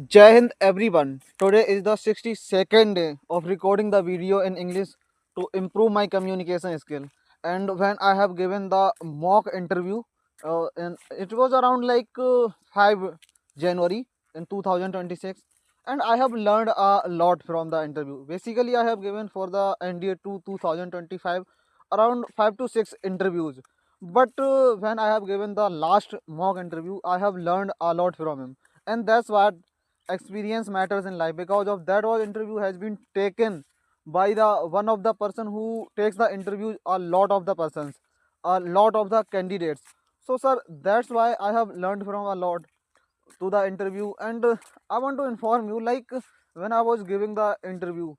Jai Hind everyone. Today is the 62nd day of recording the video in English to improve my communication skill. And when I have given the mock interview, and it was around 5 January in 2026, and I have learned a lot from the interview. Basically, I have given for the NDA 2025 around 5 to 6 interviews. But when I have given the last mock interview, I have learned a lot from him, and that's what experience matters in life. Because of that was interview has been taken by the one of the person who takes the interview, a lot of the persons, a lot of the candidates. So sir, that's why I have learned from a lot to the interview. And I want to inform you, when I was giving the interview,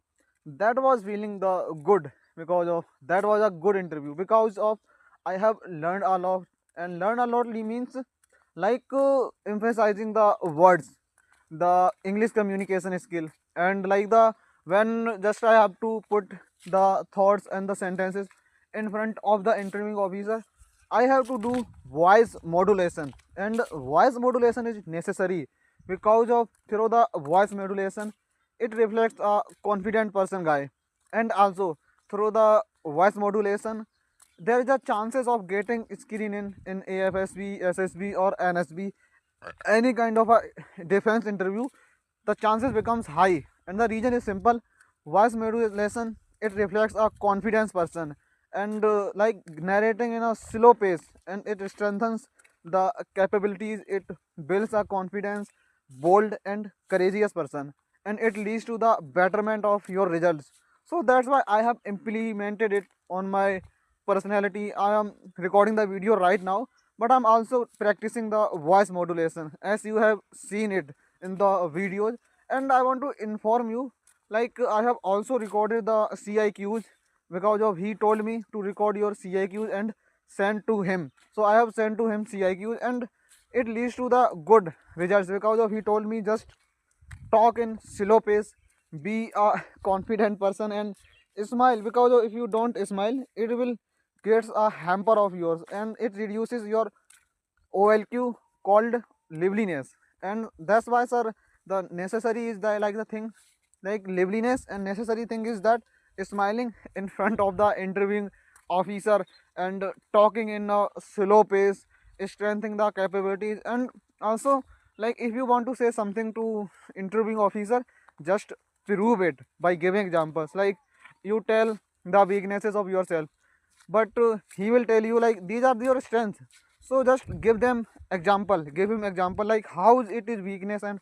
that was feeling the good, because of that was a good interview, because of I have learned a lot. And learn a lot means emphasizing the words, the English communication skill, and when just I have to put the thoughts and the sentences in front of the interviewing officer, I have to do voice modulation. And voice modulation is necessary, because of through the voice modulation it reflects a confident person guy. And also through the voice modulation there is a chances of getting screen in AFSB, SSB or NSB, any kind of a defense interview. The chances becomes high, and the reason is simple: voice modulation, it reflects a confidence person, and narrating in a slow pace, and it strengthens the capabilities, it builds a confidence, bold and courageous person, and it leads to the betterment of your results. So that's why I have implemented it on my personality. I am recording the video right now, but I'm also practicing the voice modulation, as you have seen it in the videos. And I want to inform you, I have also recorded the CIQs, because of he told me to record your CIQs and send to him. So I have sent to him CIQs, and it leads to the good results, because of he told me just talk in slow pace, be a confident person, and smile, because if you don't smile it will create a hamper of yours, and it reduces your OLQ called liveliness. And that's why sir, the necessary is the thing, like liveliness, and necessary thing is that smiling in front of the interviewing officer, and talking in a slow pace, strengthening the capabilities. And also, if you want to say something to interviewing officer, just prove it by giving examples. Like you tell the weaknesses of yourself, but he will tell you like these are your strengths. So just give them example, give him example like how it is weakness and